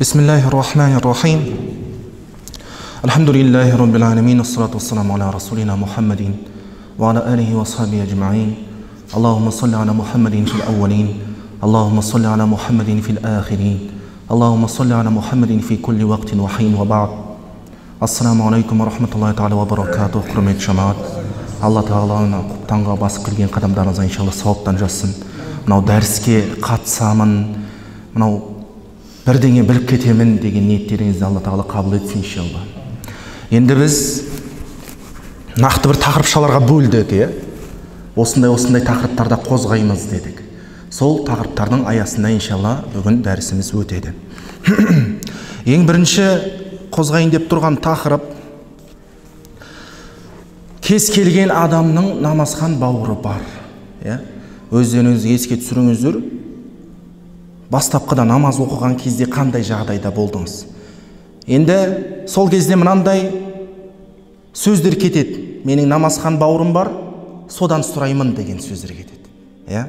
Bismillahirrahmanirrahim. Alhamdulillahi rabbil alamin. Assalatu wassalamu ala rasulina Muhammadin wa ala alihi wa ashabihi ajma'in. Allahumma salli ala Muhammadin fil awwalin. Allahumma salli ala Muhammadin fil akhirin. Allahumma salli ala Muhammadin fi kulli waqtin wa hin wa ba'd. Assalamu alaikum wa rahmatullahi ta'ala wa barakatuh. Hurmatli jamoat. Allah Taala tаңға басып кірген қадамдарыңызға иншалла сауаптан жазсын. Мынау дәріске қатысамын, мынау бірдеңе біліп кетемін деген ниеттеріңізді Алла Тағала қабыл етсін иншалла. Енді біз нақты бір тақырыпшаларға бөлдік, осындай тақырыптарда қозғаймыз дедік. Сол тақырыптардың аясында иншалла бүгін дәрісіміз өтеді. Ең бірінші қозғайын деп тұрған тақырып кез келген адамның намазхан бауыры бар. Өздеріңіз еске түсіріңіздер, бастапқыда намаз оқыған кезде қандай жағдайда болдыңыз? Енді сол кезде мынандай сөздер кетеді. Менің намазхан бауырым бар, содан сұраймын деген сөздер кетеді.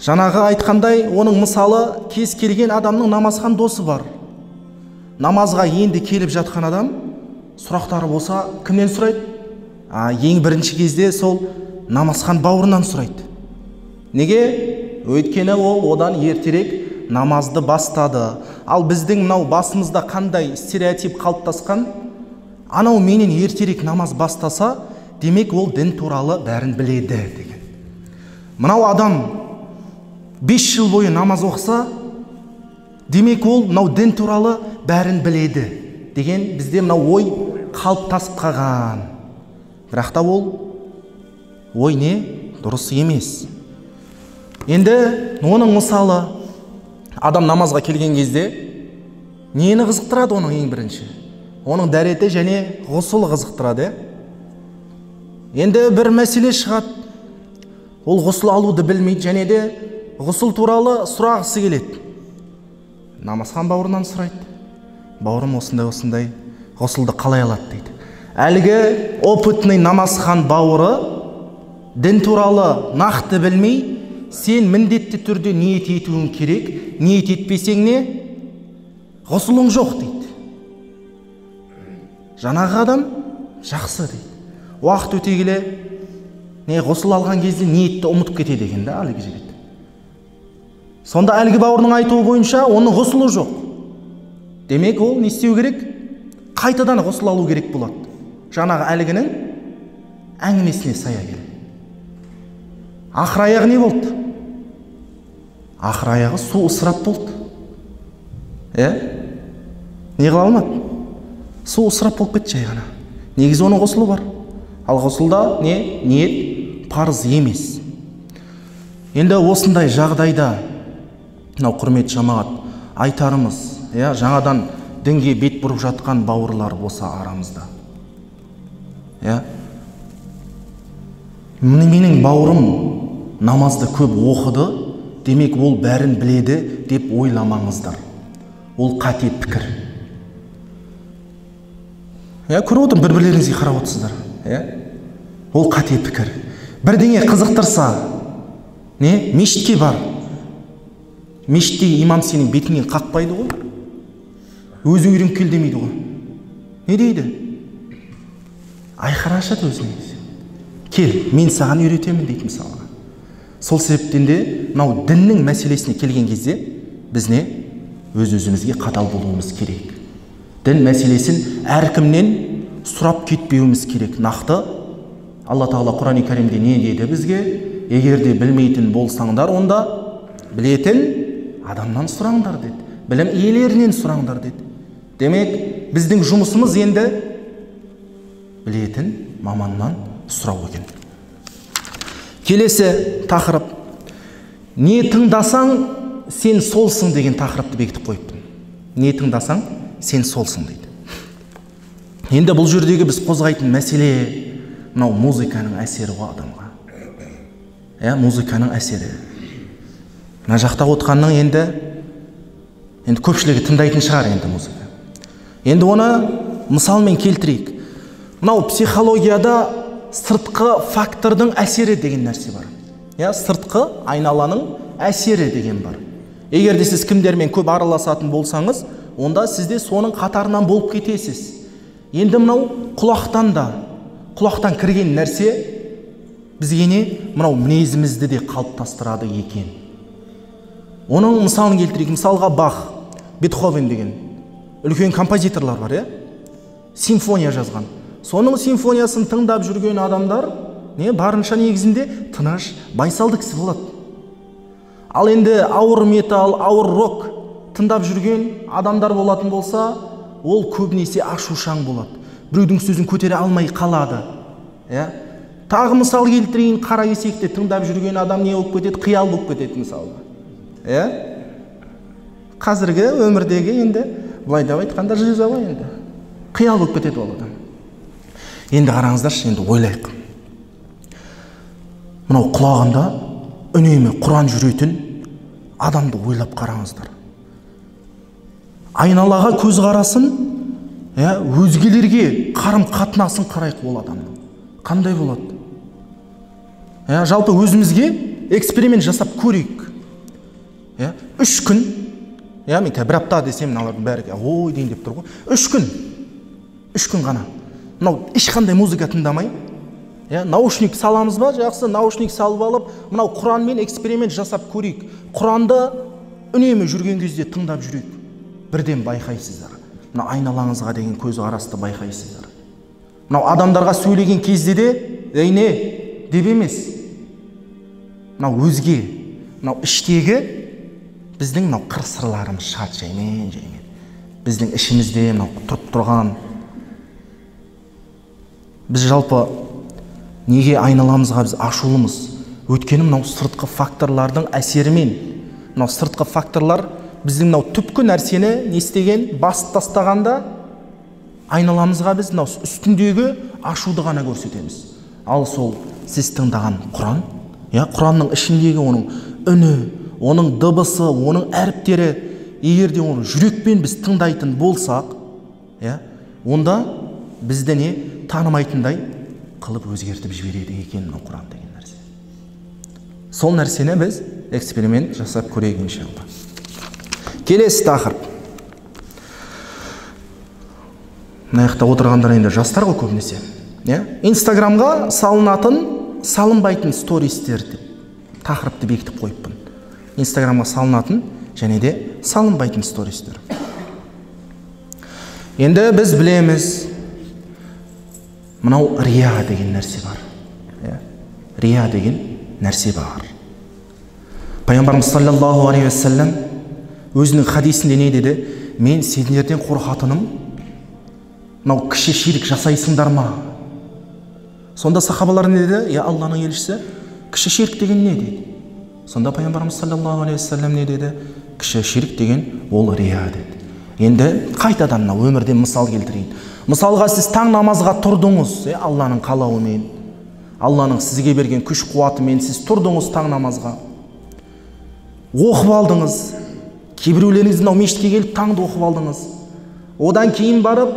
Жаңағы айтқандай, оның мысалы кез келген адамның намазхан досы бар. Намазға енді келіп жатқан адам сұрақтары болса, кімнен сұрайды? Ең бірінші кезде сол намазхан бауырынан сұрайды. Неге? Өйткені ол одан ертерек намазды бастады. Ал біздің мынау басымызда қандай стереотип қалыптасқан? Анау менен ертерек намаз бастаса, демек ол дін туралы бәрін біледі деген. Мынау адам 5 жыл бойы намаз оқыса, демек ол мынау дін туралы бәрін біледі деген бізде мынау ой қалыптасып қалған. Бірақ та ол ой не? Дұрыс емес. Енді оның мысалы адам намазға келген кезде нені қызықтырады оның ең бірінші? Оның дәреті және ғұсылы қызықтырады. Енді бір мәселе шығады. Ол ғұсыл алуды білмейді және де ғұсыл туралы сұрағысы келеді. Намазхан бауырынан сұрайды. Бауырым осындай ғұсылды қалай алады дейді. Әлгі опытный намазхан бауыры дін туралы нақты білмей, сен міндетті түрде ниет етуің керек, ниет етпесең не? Ғұсылың жоқ дейді. Жаңағы адам жақсы дейді. Уақыт өте келе, ғұсыл алған кезде ниетті ұмытып кетеді екен да әлгі жігіт. Сонда әлгі бауырның айтуы бойынша оның ғұсылы жоқ. Демек ол не істеу керек? Қайтадан ғұсыл алу керек болады. Жаңағы әлгінің әңгімесіне сая келеді. Ақыр аяғы не болды? Ақыр аяғы су ысырап болды. Не қыла алмады? Су ысырап болып кетті жай ғана. Негізі оның ғұсылы бар. Ал ғұсылда ниет парыз емес. Енді осындай жағдайда мынау құрметті жамағат айтарымыз, жаңадан дінге бет бұрып жатқан бауырлар болса арамызда. Менің бауырым намазды көп оқыды, демек ол бәрін біледі деп ойламаңыздар. Ол қате пікір. Көріп отырмын, бір-бірлеріңізге қарап отырсыздар. Ол қате пікір. Бірдеңе қызықтырса, мешітке бар. Мешіттегі имам сенің бетіңнен қақпайды ғой. Өзі үйреніп кел демейді ғой. Не дейді? Айқара ашады өзіне. Кел, мен саған үйретемін дейді мысалға. Сол себептен де мынау діннің мәселесіне келген кезде біз өз-өзімізге қатал болуымыз керек. Дін мәселесін әркімнен сұрап кетпеуіміз керек. Нақты Алла Тағала Құран-ы Кәрімде не деді бізге? Егер де білмейтін болсаңдар, онда білетін адамнан сұраңдар деді. Білім иелерінен сұраңдар деді. Демек, біздің жұмысымыз енді білетін маманнан сұрау екен. Келесі тақырып. Не тыңдасаң, сен солсың деген тақырыпты бекітіп қойыппын. Не тыңдасаң, сен солсың дейді. Енді бұл жердегі біз қозғайтын мәселе мынау музыканың әсері ғой адамға. Музыканың әсері. Мына жақта отқанның енді көпшілігі тыңдайтын шығар енді музыка. Енді оны мысалмен келтірейік. Мынау психологияда сыртқы фактордың әсері деген нәрсе бар. Сыртқы айналаның әсері деген бар. Егер де сіз кімдермен көп араласатын болсаңыз, онда сізде соның қатарынан болып кетесіз. Енді мынау құлақтан кірген нәрсе бізге не? Мынау мінезімізді де қалыптастырады екен. Оның мысалын келтірейік. Мысалға Бах, Бетховен деген үлкен композиторлар бар, симфония жазған. Соның симфониясын тыңдап жүрген адамдар барынша негізінде тыныш, байсалды кісі болады. Ал енді ауыр металл, ауыр рок тыңдап жүрген адамдар болатын болса, ол көбінесе ашушаң болады. Біреудің сөзін көтере алмай қалады. Тағы мысал келтірейін, қара кесекте тыңдап жүрген адам не болып кетеді? Қиял болып кетеді мысалға. Қазіргі өмірдегі енді былай деп айтқанда жиза ғой енді. Қиял болып кетеді ол адам. Енді қараңыздаршы, енді ойлайық. Мынау құлағында үнемі Құран жүретін адамды ойлап қараңыздар. Айналаға көз қарасын, өзгелерге қарым қатынасын қарайық ол адамның. Қандай болады? Жалпы өзімізге эксперимент жасап көрейік. 3 күн, мен бір апта десем, мыналардың бәрі ой дейін деп тұр ғой. 3 күн ғана. Мынау ешқандай музыка тыңдамай, наушник саламыз ба? Жақсы, наушник салып алып, мынау Құранмен эксперимент жасап көрейік. Құранды үнемі жүрген кезде тыңдап жүрейік. Бірден байқайсыздар. Мынау айналаңызға деген көз қарасты байқайсыздар. Мынау адамдарға сөйлеген кезде де, не деп емес. Мынау өзге, мынау іштегі біздің мынау қыр-сырларымыз шығады жаймен. Біздің ішімізде мынау тұрып тұрған. Біз жалпы неге айналамызға біз ашулымыз? Өйткені мынау сыртқы факторлардың әсерімен. Мынау сыртқы факторлар біздің мынау түпкі нәрсені не істеген? Басып тастағанда айналамызға біз мынау үстіндегі ашуды ғана көрсетеміз. Ал сол сіз тыңдаған Құран, Құранның ішіндегі оның үні, оның дыбысы, оның әріптері, егерде оны жүрекпен біз тыңдайтын болсақ, онда бізді не танымайтындай қылып өзгертіп жібереді екен мынау Құран деген нәрсе. Сол нәрсені біз эксперимент жасап көрейік иншалла. Келесі тақырып. Мына жақта отырғандар енді жастар ғой көбінесе. Инстаграмға салынатын, салынбайтын стористер деп тақырыпты бекітіп қойыппын. Инстаграмға салынатын және де салынбайтын стористер. Енді біз білеміз, мынау рия деген нәрсе бар. Рия деген нәрсе бар. Пайғамбарымыз саллаллаху алейхи уассалам өзінің хадисінде не деді? Мен сендерден қорқатыным, мынау кіші ширк жасайсыңдар ма? Сонда сахабалар не деді? Алланың елшісі, кіші ширк деген не деді? Сонда пайғамбарымыз саллаллаху алейхи уассалам не деді? Кіші ширк деген ол рия деді. Енді қайтадан өмірден мысал келтірейін. Мысалға сіз таң намазға тұрдыңыз, Алланың қалауымен, Алланың сізге берген күш қуатымен сіз тұрдыңыз таң намазға. Оқып алдыңыз. Кейбіреулеріңіз мешітке келіп таңды оқып алдыңыз. Одан кейін барып,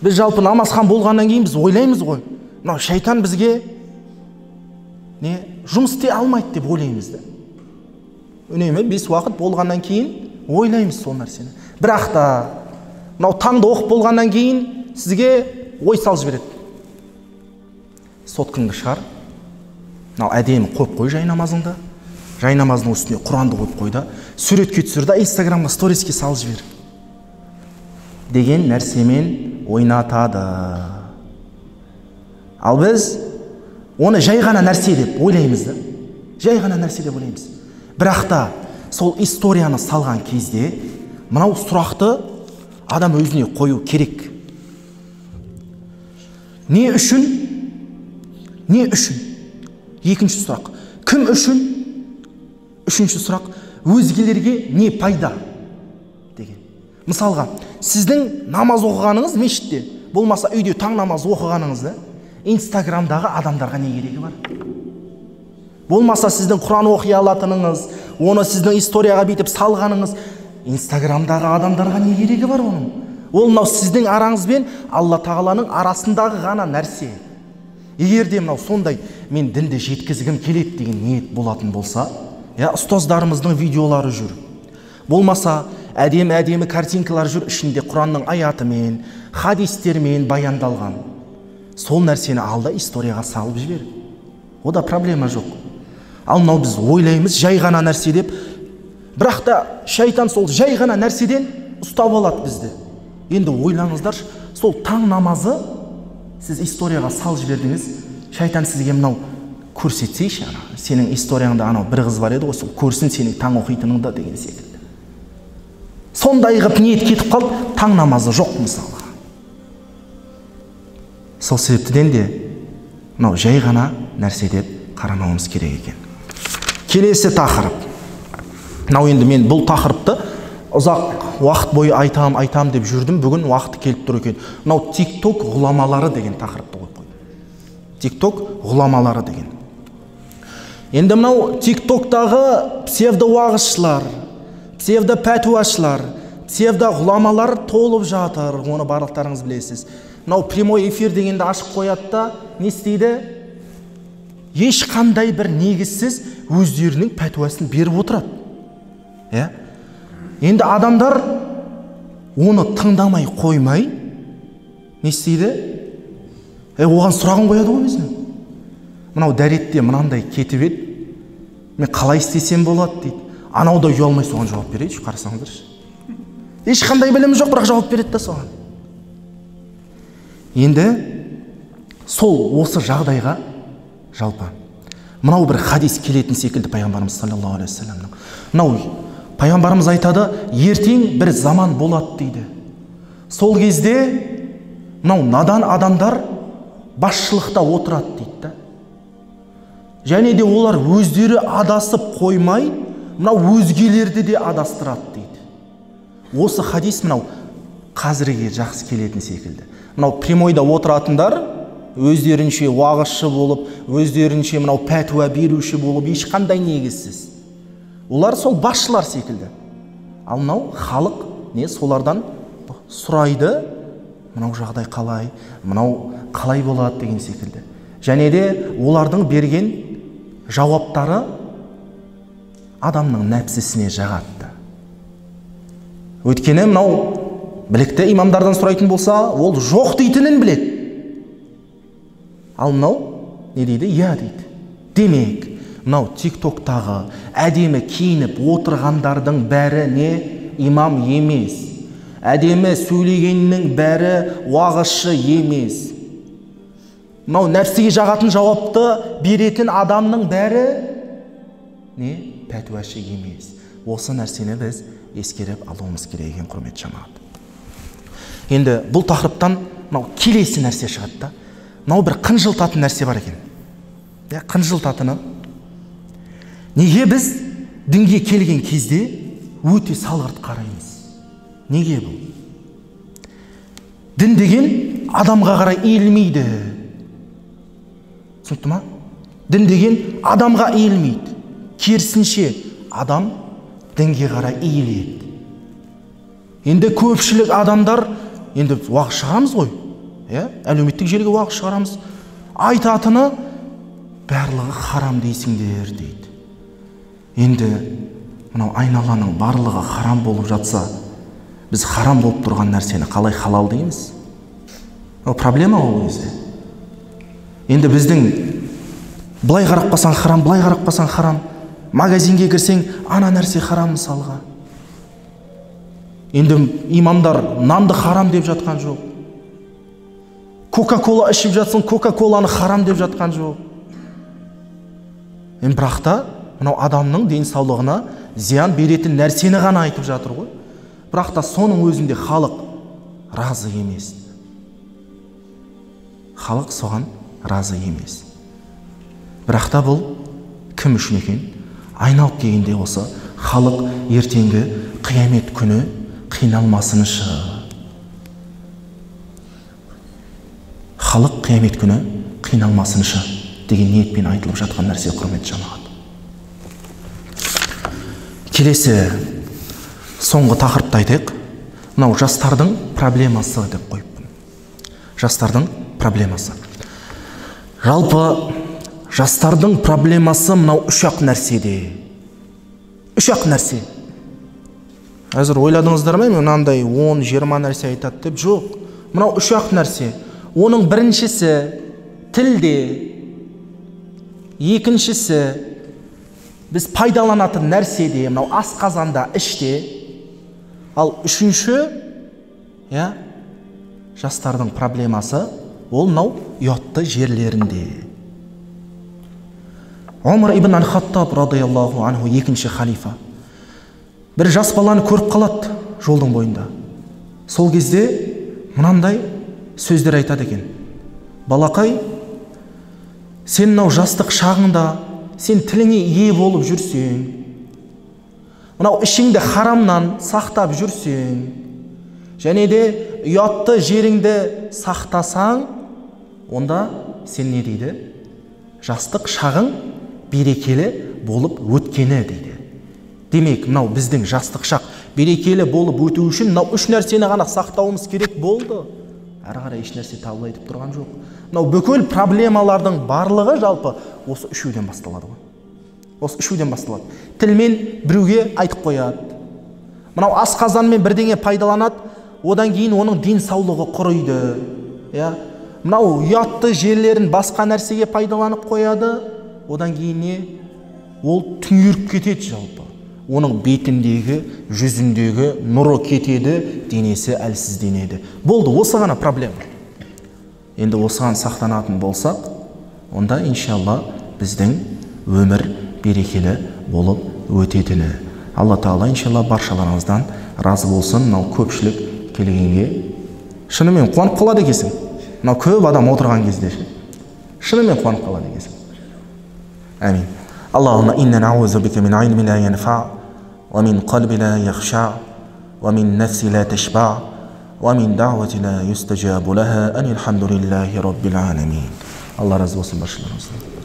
біз жалпы намазхан болғаннан кейін біз ойлаймыз ғой. Мынау шайтан бізге жұмыс істей алмайды деп ойлаймыз. Үнемі 5 уақыт болғаннан кейін ойлаймыз сол нәрсені. Бірақ та мынау таңды оқып болғаннан кейін сізге ой салып жібереді. Соткыңды шығар. Мынау әдемі қойып қой жай намазыңды. Жай намазының үстіне Құранды қойып қойды. Суретке түсір да Инстаграмға сториске салып жібер. Деген нәрсемен ойнатады. Ал біз оны жай ғана нәрсе деп ойлаймыз. Жай ғана нәрсе деп ойлаймыз. Бірақ та сол историяны салған кезде мынау сұрақты адам өзіне қою керек. Не үшін? Не үшін? Екінші сұрақ. Кім үшін? Үшінші сұрақ. Өзгелерге не пайда? Деген. Мысалға, сіздің намаз оқығаныңыз мешітте, болмаса үйде таң намаз оқығаныңызды Инстаграмдағы адамдарға не керегі бар? Болмаса сіздің Құран оқи алатыныңыз, оны сіздің историяға бетіп салғаныңыз Инстаграмдағы адамдарға не керегі бар оның? Ол мынау сіздің араңызбен Алла тағаланың арасындағы ғана нәрсе. Егер де мынау сондай мен дінді жеткізгім келеді деген ниет болатын болса, ұстаздарымыздың видеолары жүр. Болмаса, әдемі картинкалар жүр, ішінде Құранның аятымен, хадистермен баяндалған. Сол нәрсені алда историяға салып жібер. Ода проблема жоқ. Ал мынау біз ойлаймыз жай ғана нәрсе деп, бірақ та шайтан сол жай ғана нәрседен ұстап алады бізді. Енді ойлаңыздар, сол таң намазы сіз историяға салып жібердіңіз, шайтан сізге мынау көрсетсейші, сенің историяңда анау бір қыз бар еді ғой, сол көрсін сенің таң оқитыныңда деген секілді. Сондай ғып ниет кетіп қалып, таң намазы жоқ мысалға. Сол себептіден де мынау жай ғана нәрсе деп қарамауымыз керек екен. Келесі тақырып. Мынау енді мен бұл тақырыпты ұзақ уақыт бойы айтам деп жүрдім, бүгін уақыты келіп тұр екен. Мынау TikTok ғұламалары деген тақырыпты қойып қойдым. TikTok ғұламалары деген. Енді мынау TikTok-тағы псевдоуағызшылар, псевдопәтуашылар, псевдоғұламалар толып жатыр, оны барлықтарыңыз білесіз. Мынау прямой эфир дегенді ашып қояды да, не істейді? Ешқандай бір негізсіз өздерінің пәтуасын беріп отырады. Енді адамдар оны тыңдамай қоймай, не істейді? Оған сұрағын қояды ғой өзіне. Мынау дәретте мынандай кетіп еді, мен қалай істесем болады дейді. Анау да ұялмай соған жауап береді, қарасаңдаршы. Ешқандай білімі жоқ, бірақ жауап береді да соған. Енді сол осы жағдайға жалпы мынау бір хадис келетін секілді пайғамбарымыз саллаллаху алейхи вассаламның. Мынау пайғамбарымыз айтады, ертең бір заман болады дейді. Сол кезде мынау надан адамдар басшылықта отырады дейді. Және де олар өздері адасып қоймай, мынау өзгелерді де адастырады дейді. Осы хадис мынау қазірге жақсы келетін секілді. Мынау прямойда отыратындар өздерінше уағызшы болып, өздерінше мынау пәтуа беруші болып, ешқандай негізсіз. Олар сол басшылар секілді. Ал мынау халық не солардан сұрайды, мынау жағдай қалай, мынау қалай болады деген секілді. Және де олардың берген жауаптары адамның нәпсісіне жағады. Өйткені мынау білікті имамдардан сұрайтын болса, ол жоқ дейтінін біледі. Ал мынау не дейді? Я дейді. Демек, мынау TikTok-тағы әдемі киініп отырғандардың бәрі не? Имам емес. Әдемі сөйлегеннің бәрі уағызшы емес. Мынау нәрсеге жағатын жауапты беретін адамның бәрі не? Пәтуашы емес. Осы нәрсені біз ескеріп алуымыз керек екен, құрметті жамағат. Енді бұл тақырыптан мынау келесі нәрсе шығады да. Мынау бір қынжылтатын нәрсе бар екен. Қынжылтатыны. Неге біз дінге келген кезде өте салғырт қараймыз? Неге бұл? Дін деген адамға қарай иілмейді. Түсінікті ма? Дін деген адамға иілмейді. Керісінше адам дінге қарай иіледі. Енді көпшілік адамдар, енді уағыз шығарамыз ғой, әлеуметтік желіге уағыз шығарамыз, айтатыны барлығы харам дейсіңдер дейді. Енді мынау айналаның барлығы харам болып жатса, біз харам болып тұрған нәрсені қалай халал дейміз? Ол проблема ол кезде. Енді біздің былай қарап қалсаң харам, былай қарап қалсаң харам, магазинге кірсең ана нәрсе харам мысалға. Енді имамдар нанды харам деп жатқан жоқ. Кока-кола ішіп жатсың, кока-коланы харам деп жатқан жоқ. Енді бірақ та мынау адамның денсаулығына зиян беретін нәрсені ғана айтып жатыр ғой. Бірақ та соның өзінде халық разы емес. Халық соған разы емес. Бірақ та бұл кім үшін екен? Айналып келгенде осы халық ертеңгі қиямет күні қиналмасынышы. Халық қиямет күні қиналмасынышы деген ниетпен айтылып жатқан нәрсе, құрметті жамағат. Келесі соңғы тақырыпты айтайық. Мынау жастардың проблемасы деп қойыппын. Жастардың проблемасы. Жалпы жастардың проблемасы мынау үш-ақ нәрседе. үш-ақ нәрсе. Әзір ойладыңыздар ма, мен мынандай 10-20 нәрсе айтады деп? Жоқ. Мынау үш-ақ нәрсе. Оның біріншісі тілде, екіншісі біз пайдаланатын нәрседе, мынау асқазанда, іште. Ал үшінші, жастардың проблемасы ол мынау ұятты жерлерінде. Омар ибн Аль-Хаттаб радиаллаху анху екінші халифа. Бір жас баланы көріп қалады жолдың бойында. Сол кезде мынандай сөздер айтады екен. Балақай, сен мынау жастық шағыңда, сен тіліңе ие болып жүрсең, мынау ішіңді харамнан сақтап жүрсең, және де ұятты жеріңді сақтасаң, онда сен не дейді? Жастық шағың берекелі болып өткені дейді. Демек, мынау біздің жастық шақ берекелі болып өту үшін мынау үш нәрсені ғана сақтауымыз керек болды. Әрі қарай еш нәрсе табыл айтып тұрған жоқ. Мынау бүкіл проблемалардың барлығы жалпы осы үшеуден басталады ғой. Осы үшеуден басталады. Тілмен біреуге айтып қояды. Мынау асқазанмен бірдеңе пайдаланады, одан кейін оның денсаулығы құрайды. Мынау ұятты жерлерін басқа нәрсеге пайдаланып қояды, одан кейін не? Ол түңеріп кетеді жалпы. Оның бетіндегі, жүзіндегі нұры кетеді, денесі әлсізденеді. Болды, осы ғана проблема. Енді осыған сақтанатын болсақ, онда иншалла біздің өмір берекелі болып өтетіні. Алла Тағала иншалла баршаларыңыздан разы болсын. Мынау көпшілік келгенге шынымен қуанып қалады екенсің. Мынау көп адам отырған кезде шынымен қуанып қалады екенсің. Амин. Аллахумма инна наузу бика мин илми ла янфа, ва мин қалби ла яхша, ва мин нафси ла ташба, ва мин даъвати ла юстажабу лаха, анилхамдулиллахи раббил аламин. Алла разы болсын баршаларыңыздан.